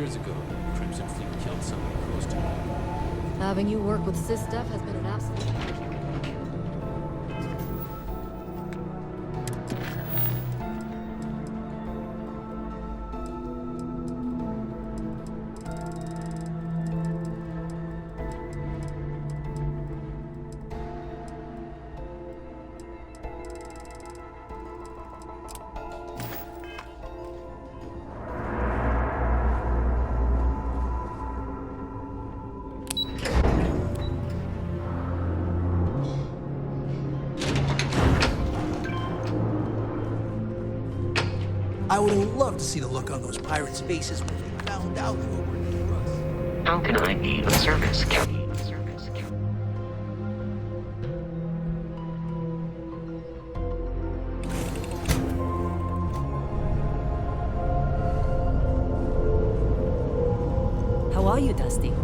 years ago, the Crimson Fleet killed somebody close to me. Having you work with Sys stuff has been an absolute pleasure. I would have loved to see the look on those pirates' faces when they found out they were working for us. How can I be of service, Captain? How are you, Dusty?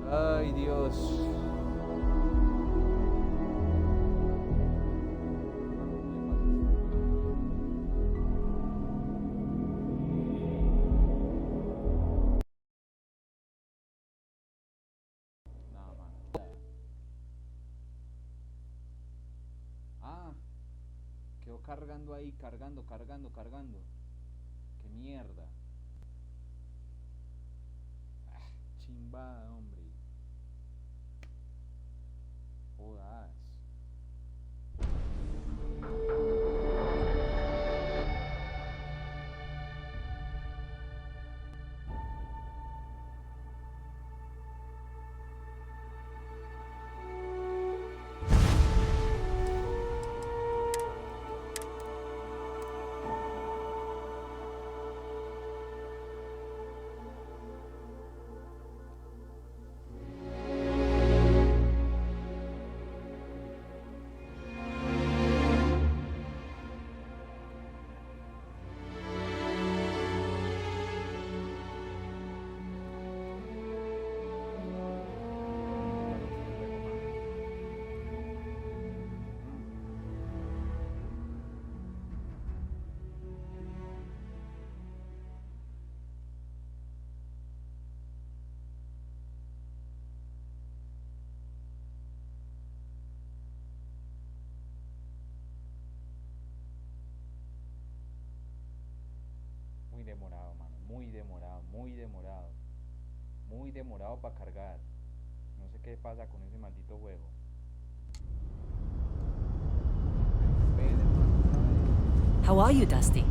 Ay, Dios. Ah, quedó cargando ahí, cargando. Qué mierda. Chimbada, hombre. Jodas. Muy demorado, mano. Muy demorado. Muy demorado para cargar. no sé qué pasa con ese maldito juego. How are you, Dusty?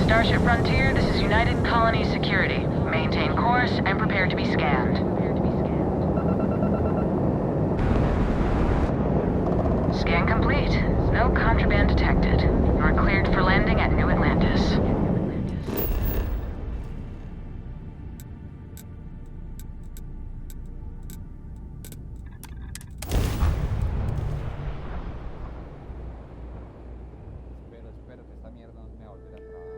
Starship Frontier, this is United Colony Security. Maintain course and prepare to be scanned. Scan complete. No contraband detected. You are cleared for landing at New Atlantis. Espero que esta mierda no me va a volver a trabar.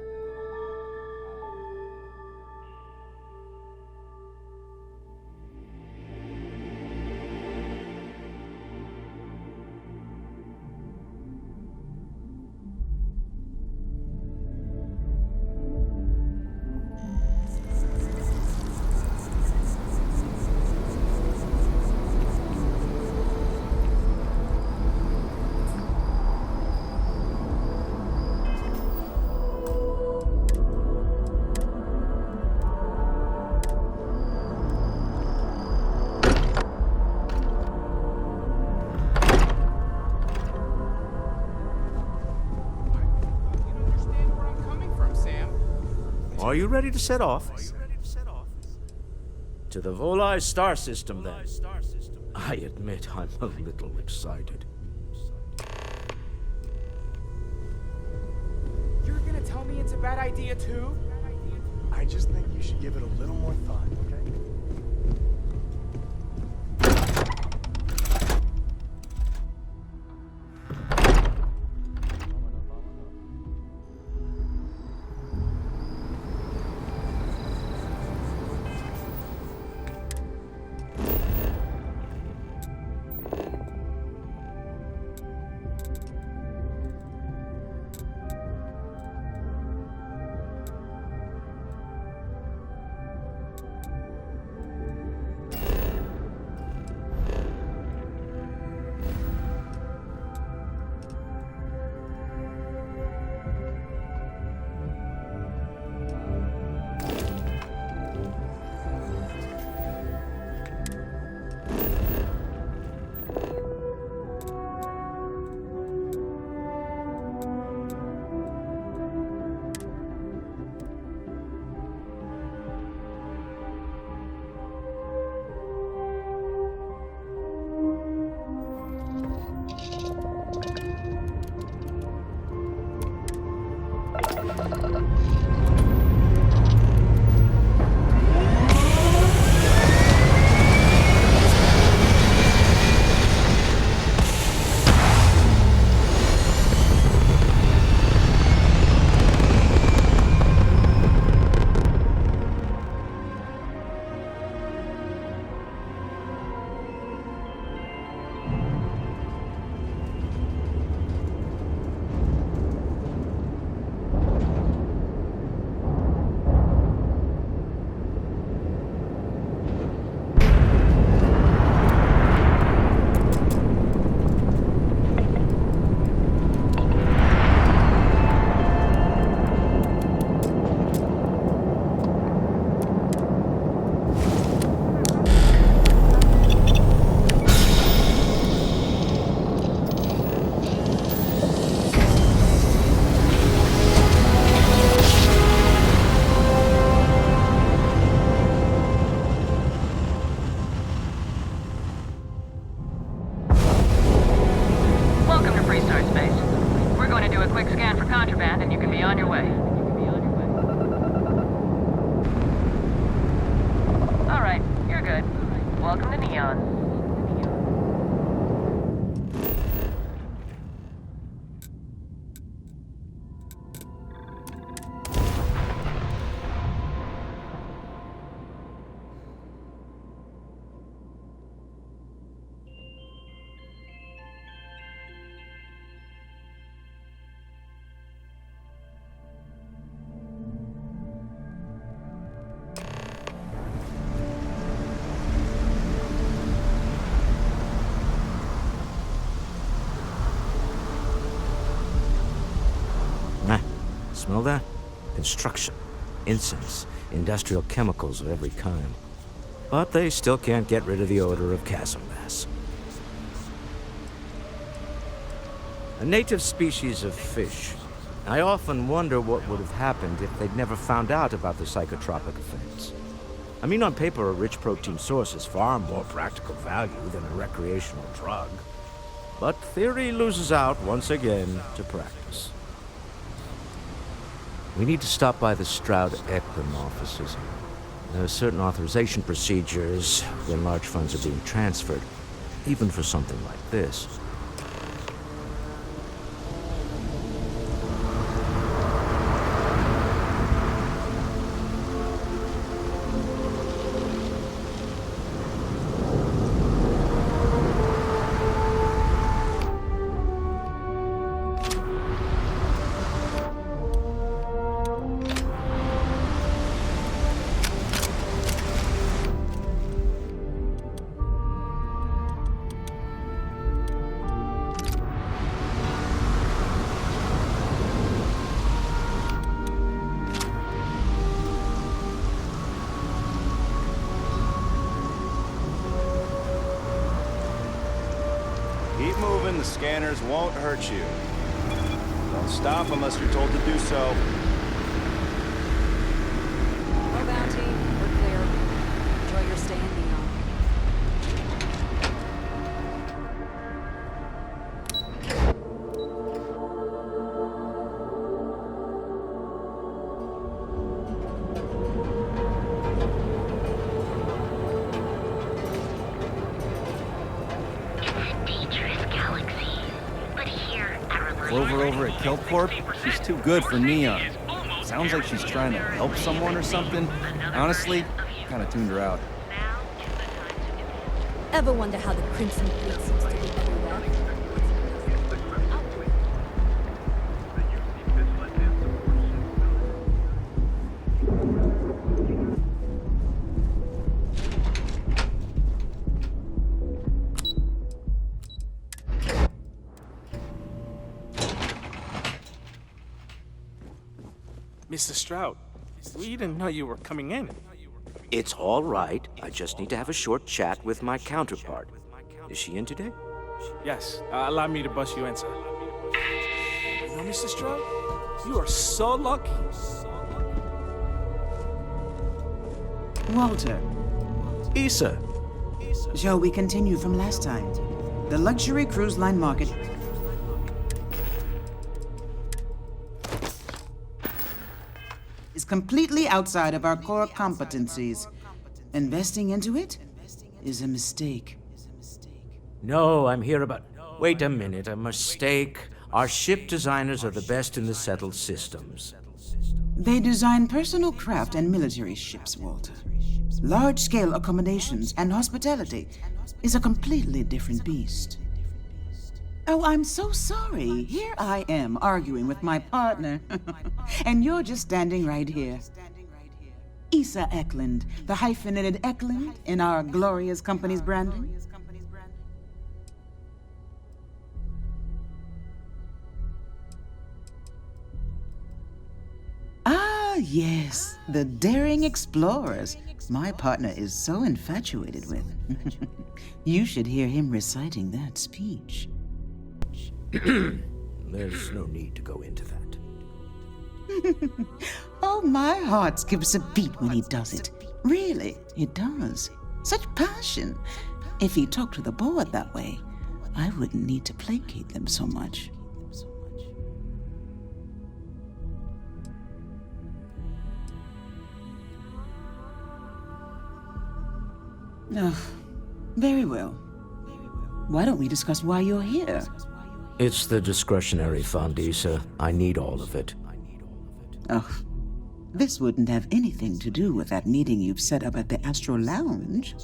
Are you ready to set off? To the Volai star system, then. I admit I'm a little excited. You're gonna tell me it's a bad idea, too? I just think you should give it a little more thought, okay? Welcome to Neon. Smell that? Construction, incense, industrial chemicals of every kind. But they still can't get rid of the odor of chasm mass. A native species of fish. I often wonder what would have happened if they'd never found out about the psychotropic effects. I mean, on paper, a rich protein source is far more practical value than a recreational drug. But theory loses out once again to practice. We need to stop by the Stroud-Eklund offices. There are certain authorization procedures when large funds are being transferred, even for something like this. Keep moving, the scanners won't hurt you. Don't stop unless you're told to do so. No bounty. We're clear. Enjoy your stay in Neon. Clover over at Kelpcorp, she's too good for Neon. Sounds like she's trying to help someone or something. Honestly, kind of tuned her out. Ever wonder how the Crimson Fleet seems to be everywhere? Mr. Stroud, we didn't know you were coming in. It's all right. I just need to have a short chat with my counterpart. Is she in today? Yes, allow me to bust you in, sir. You know, Mr. Stroud, you are so lucky. Walter. Issa. Shall we continue from last time? The luxury cruise line market is completely outside of our core competencies. Investing into it is a mistake. No, I'm here about... Wait a minute, a mistake. Our ship designers are the best in the settled systems. They design personal craft and military ships, Walter. Large-scale accommodations and hospitality is a completely different beast. Oh, I'm so sorry. Here I am arguing with my partner. And you're just standing right here. Issa Eklund, the hyphenated Eklund in our glorious company's branding. Ah, yes, the daring explorers. My partner is so infatuated with. You should hear him reciting that speech. There's no need to go into that. Oh, my heart skips a beat when he does it. Really, it does. Such passion. If he talked to the board that way, I wouldn't need to placate them so much. Ugh, Very well. Why don't we discuss why you're here? It's the discretionary fund, Issa. I need all of it. Oh, this wouldn't have anything to do with that meeting you've set up at the Astro Lounge,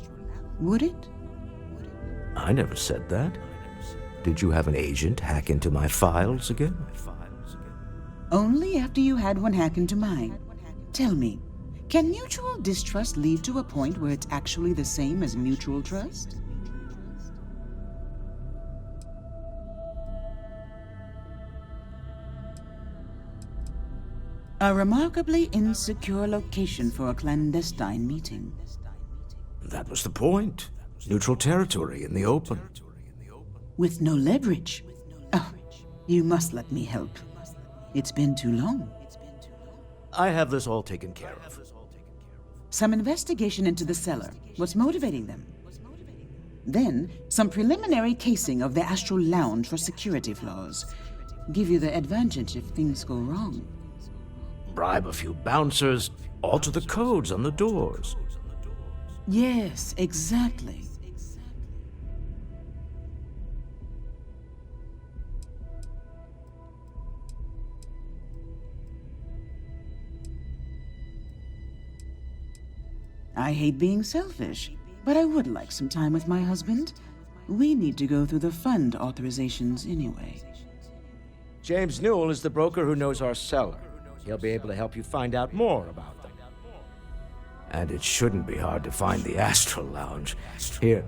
would it? I never said that. Did you have an agent hack into my files again? Only after you had one hack into mine. Tell me, can mutual distrust lead to a point where it's actually the same as mutual trust? A remarkably insecure location for a clandestine meeting. That was the point. Neutral territory in the open. With no leverage. Oh, you must let me help. It's been too long. I have this all taken care of. Some investigation into the cellar. What's motivating them? Then, some preliminary casing of the Astral Lounge for security flaws. Give you the advantage if things go wrong. Bribe a few bouncers, alter the codes on the doors. Yes, exactly. I hate being selfish, but I would like some time with my husband. We need to go through the fund authorizations anyway. James Newell is the broker who knows our cellar. He'll be able to help you find out more about them. And it shouldn't be hard to find the Astral Lounge. Here,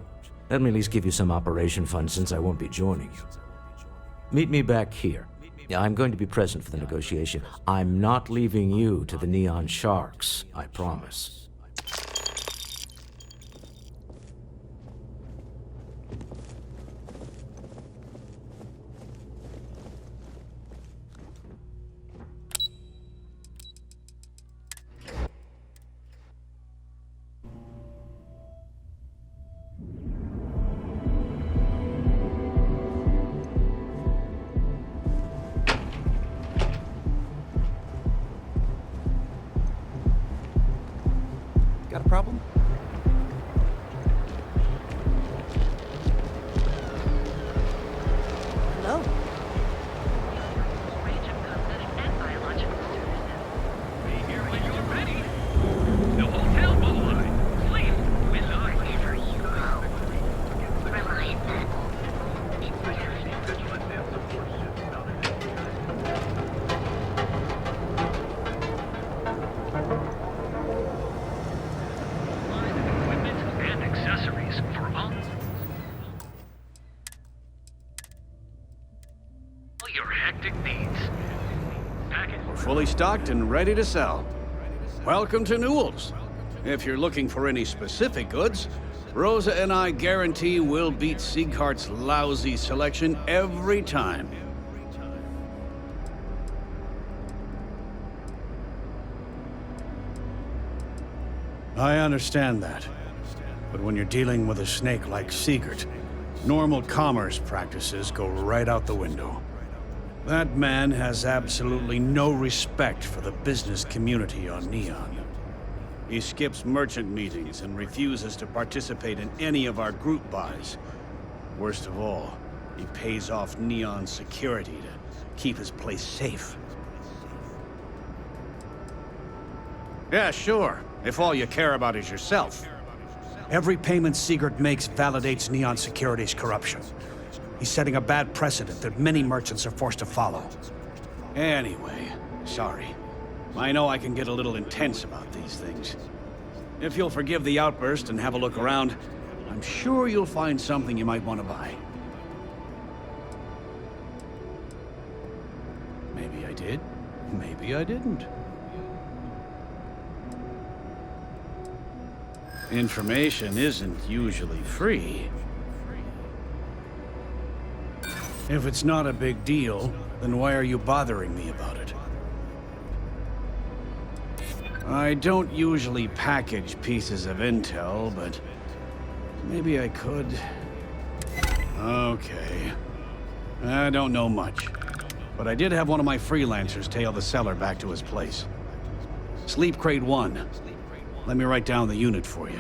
let me at least give you some operation funds since I won't be joining you. Meet me back here. I'm going to be present for the negotiation. I'm not leaving you to the Neon Sharks, I promise. Got a problem? Hello. We're fully stocked and ready to sell. Welcome to Newell's. If you're looking for any specific goods, Rosa and I guarantee we'll beat Sieghart's lousy selection every time. I understand that. But when you're dealing with a snake like Siegert, normal commerce practices go right out the window. That man has absolutely no respect for the business community on Neon. He skips merchant meetings and refuses to participate in any of our group buys. Worst of all, he pays off Neon's security to keep his place safe. Yeah, sure, if all you care about is yourself. Every payment Siegert makes validates Neon Security's corruption. He's setting a bad precedent that many merchants are forced to follow. Anyway, sorry. I know I can get a little intense about these things. If you'll forgive the outburst and have a look around, I'm sure you'll find something you might want to buy. Maybe I did, maybe I didn't. Information isn't usually free. If it's not a big deal, then why are you bothering me about it? I don't usually package pieces of intel, but maybe I could. Okay. I don't know much, but I did have one of my freelancers tail the seller back to his place. Sleep Crate 1. Let me write down the unit for you.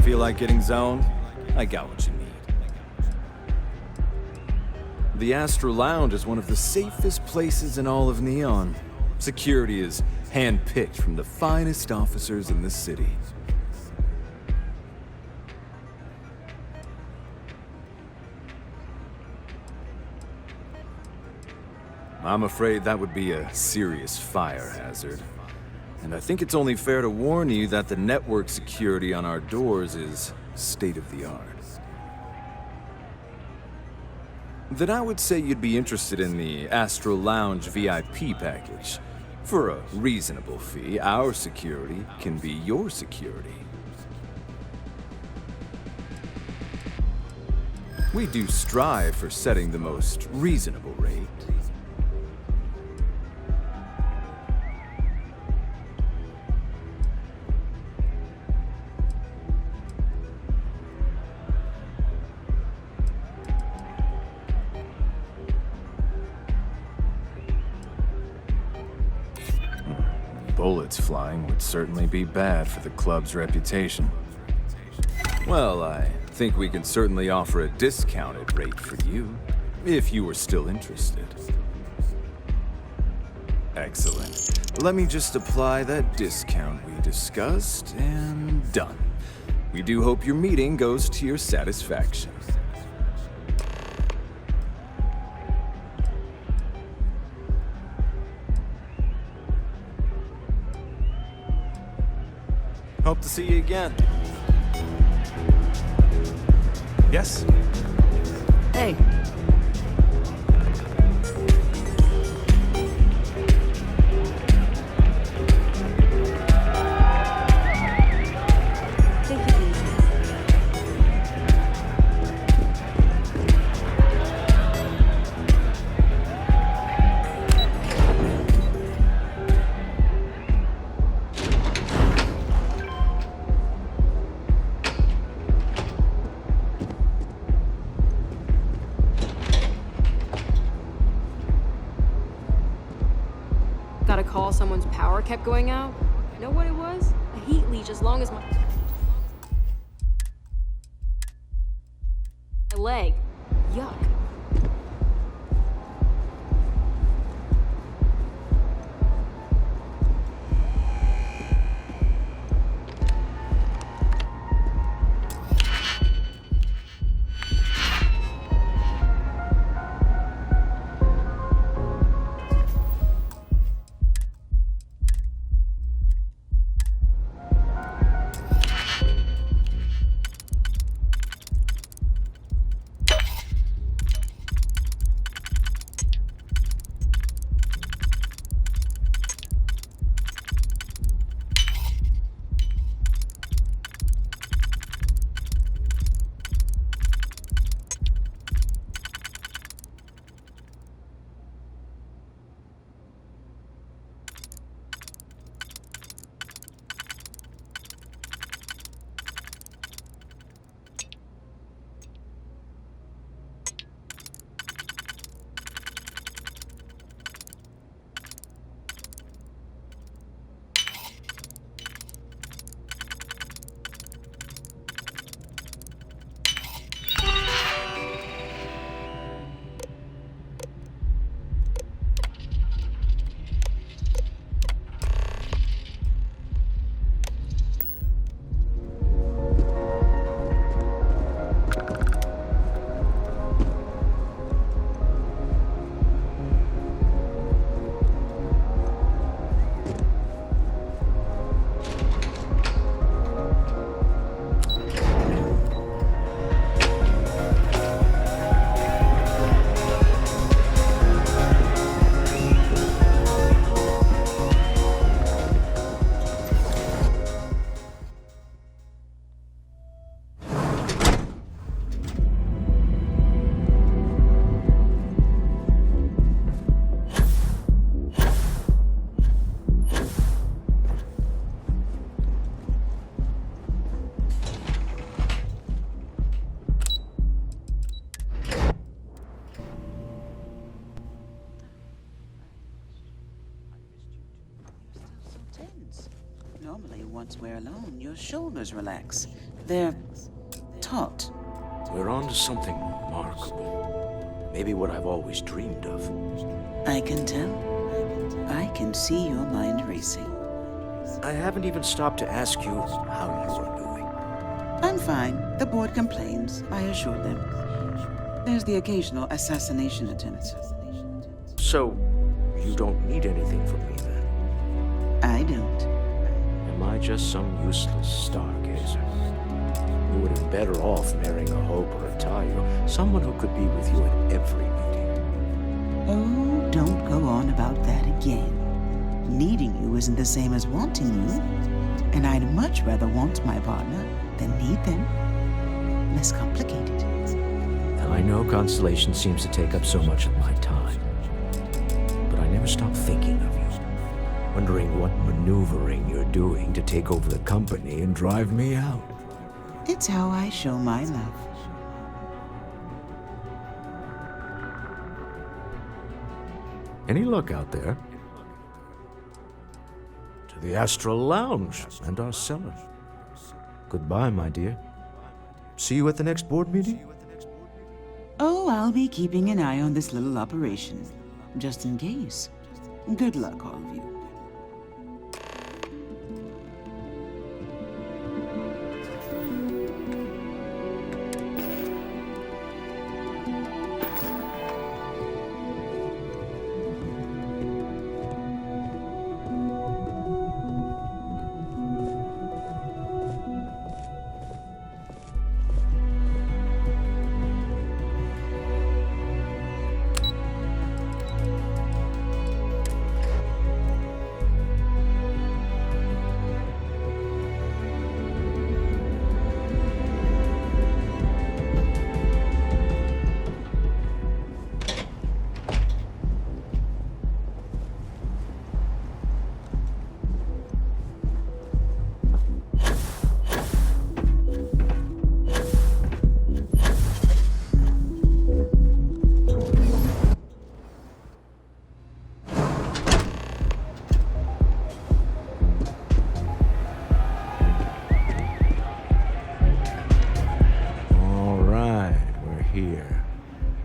Feel like getting zoned? I got what you need. The Astro Lounge is one of the safest places in all of Neon. Security is hand-picked from the finest officers in the city. I'm afraid that would be a serious fire hazard. And I think it's only fair to warn you that the network security on our doors is state-of-the-art. Then I would say you'd be interested in the Astro Lounge VIP package. For a reasonable fee, our security can be your security. We do strive for setting the most reasonable rate. Bullets flying would certainly be bad for the club's reputation. Well, I think we can certainly offer a discounted rate for you, if you were still interested. Excellent. Let me just apply that discount we discussed, and done. We do hope your meeting goes to your satisfaction. Hope to see you again. Yes? Hey. Got a call someone's power kept going out. Know what it was? A heat leech as long as my leg. Yuck. Normally, once we're alone, your shoulders relax. They're taught. We're on to something remarkable. Maybe what I've always dreamed of. I can tell. I can see your mind racing. I haven't even stopped to ask you how you're doing. I'm fine. The board complains, I assure them. There's the occasional assassination attempt. So, you don't need anything from me then? I don't. Am I just some useless stargazer? You would have been better off marrying a Hope or a Tayo, someone who could be with you at every meeting. Oh, don't go on about that again. Needing you isn't the same as wanting you. And I'd much rather want my partner than need them. Less complicated. I know Constellation seems to take up so much of my time. But I never stop thinking of you. Wondering what maneuvering you're doing to take over the company and drive me out. It's how I show my love. Any luck out there? To the Astral Lounge and our cellar. Goodbye, my dear. See you at the next board meeting? Oh, I'll be keeping an eye on this little operation, just in case. Good luck, all of you.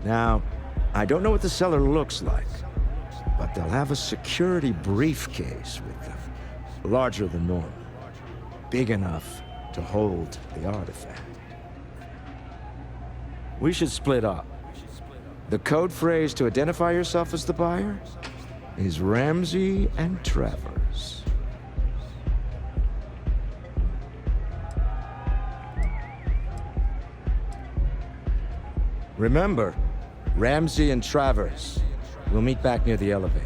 Now, I don't know what the cellar looks like, but they'll have a security briefcase with them, larger than normal, big enough to hold the artifact. We should split up. The code phrase to identify yourself as the buyer is Ramsey and Travers. Remember, Ramsey and Travers. We'll meet back near the elevator.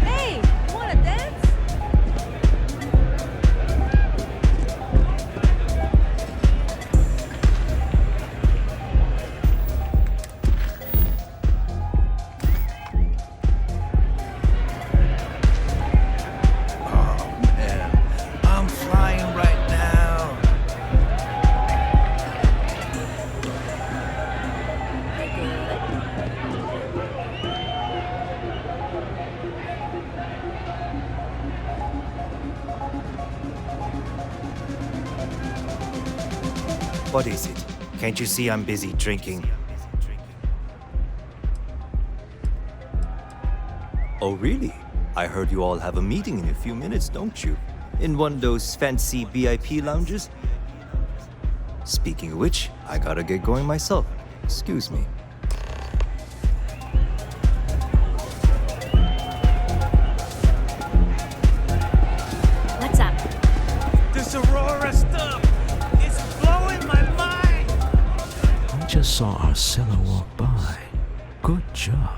Hey, wanna dance? What is it? Can't you see I'm busy drinking? Oh, really? I heard you all have a meeting in a few minutes, don't you? In one of those fancy VIP lounges? Speaking of which, I gotta get going myself. Excuse me. What's up? This Aurora stuff! It's blowing my mind! I just saw Arcella walk by. Good job.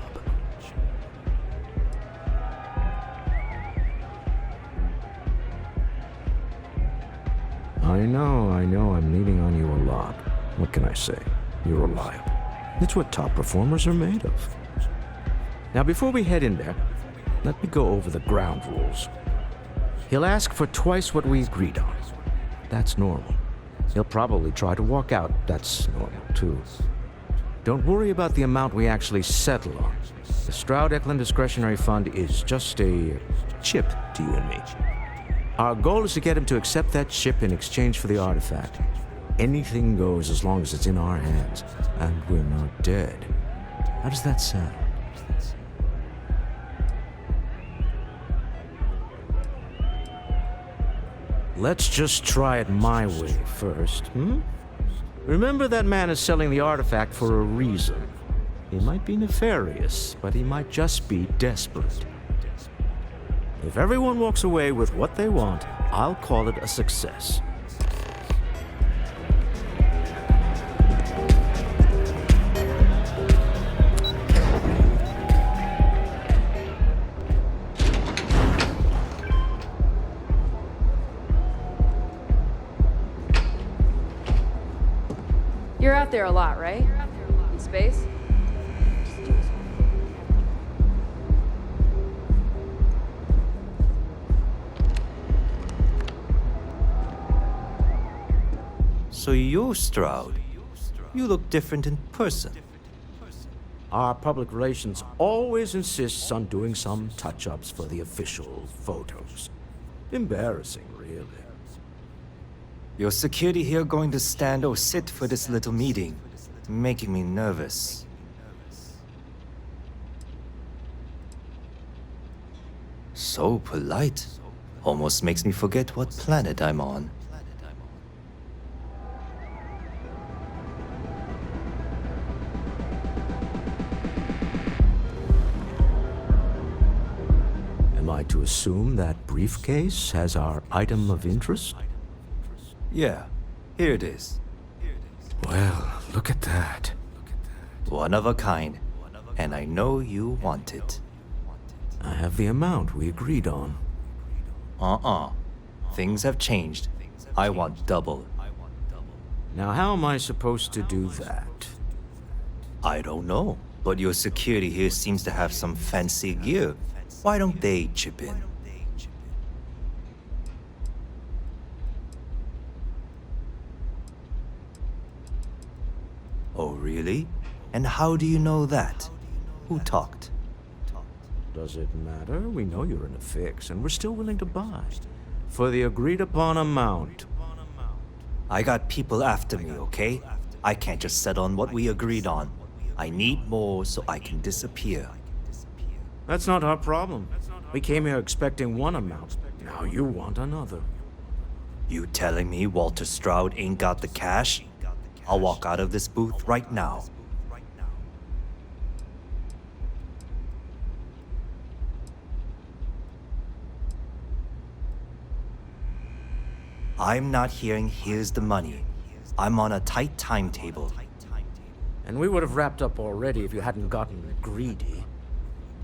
I know, I'm leaning on you a lot. What can I say? You're reliable. It's what top performers are made of. Now, before we head in there, let me go over the ground rules. He'll ask for twice what we agreed on. That's normal. He'll probably try to walk out. That's normal, too. Don't worry about the amount we actually settle on. The Stroud-Eklund Discretionary Fund is just a chip to you and me. Our goal is to get him to accept that chip in exchange for the artifact. Anything goes as long as it's in our hands, and we're not dead. How does that sound? Let's just try it my way first, Remember, that man is selling the artifact for a reason. He might be nefarious, but he might just be desperate. If everyone walks away with what they want, I'll call it a success. You're out there a lot, right? In space? So you're Stroud. You look different in person. Our public relations always insists on doing some touch-ups for the official photos. Embarrassing, really. Your security here going to stand or sit for this little meeting, making me nervous. So polite. Almost makes me forget what planet I'm on. Am I to assume that briefcase has our item of interest? Yeah, here it is. Well, look at that. One of a kind, and I know you want it. I have the amount we agreed on. Things have changed. I want double. Now, how am I supposed to do that? I don't know, but your security here seems to have some fancy gear. Why don't they chip in? Oh, really? And how do you know that? Who talked? Does it matter? We know you're in a fix, and we're still willing to buy. For the agreed-upon amount. I got people after me, okay? I can't just settle on what we agreed on. I need more so I can disappear. That's not our problem. We came here expecting one amount. Now you want another. You telling me Walter Stroud ain't got the cash? I'll walk out of this booth right now. I'm not hearing here's the money. I'm on a tight timetable. And we would have wrapped up already if you hadn't gotten greedy.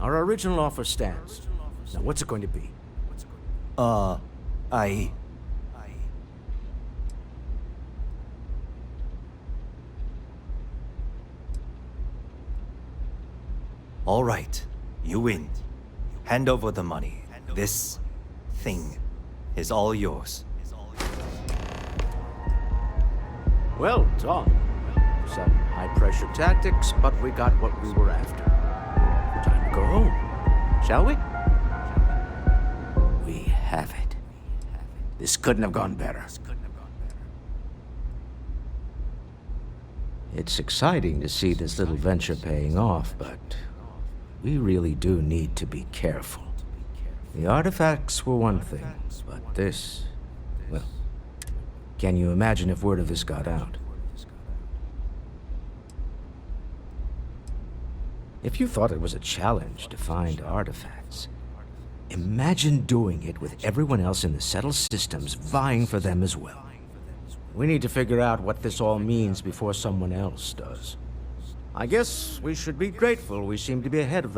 Our original offer stands. Now what's it going to be? All right, you win. Hand over the money. This thing is all yours. Well done. Some high-pressure tactics, but we got what we were after. Time to go home, shall we? We have it. This couldn't have gone better. It's exciting to see this little venture paying off, but we really do need to be careful. The artifacts were one thing, but this, well, can you imagine if word of this got out? If you thought it was a challenge to find artifacts, imagine doing it with everyone else in the settled systems vying for them as well. We need to figure out what this all means before someone else does. I guess we should be grateful we seem to be ahead of the